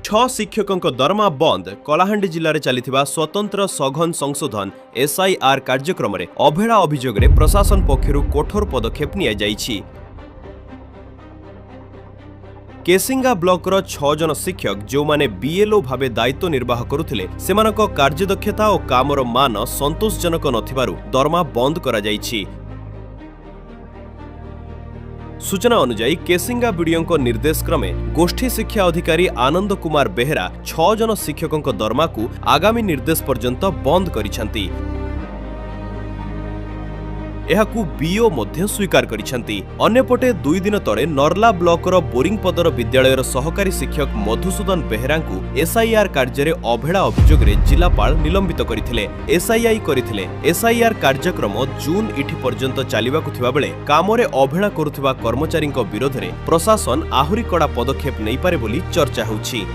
छह शिक्षकों दरमा बंद कलाहांडी जिले में चली स्वतंत्र सघन संशोधन एसआईआर कार्यक्रम में अवहेला अभियोग में प्रशासन पक्षर कठोर पदक्षेप नि केसिंगा ब्लॉकर 6 जन शिक्षक जो माने बीएलओ भावे दायित्व निर्वाह करुथिले सेमानक कार्यदक्षता और कामर मान संतोषजनक नथिबारु दरमा बंद करा जायछि। सूचना अनुसार केसिंगा बीडीओ निर्देश क्रमे गोष्ठी शिक्षा अधिकारी आनंद कुमार बेहेरा 6 जन शिक्षकों दरमा को आगामी निर्देश पर्यंत बंद करिसेंती। एहाकू बीओ मध्य स्वीकार करिसेंती। अन्यपटे 2 दिन तले नर्ला ब्लॉकर बोरिंग पदर विद्यालयर सहकारी शिक्षक मधुसूदन बेहेरा एसआईआर कार्य अवहेला अभियोग में जिलापाल निलंबित करथिले। एसआईआई करथिले। एसआईआर कार्यक्रम जून 8 पर्यंत चलिबाकु थिबा बेले कामरे अवहेला करुथिबा कर्मचारी विरोध में प्रशासन आहुरी कड़ा पदक्षेप नहीं पारे बोली चर्चा होछि।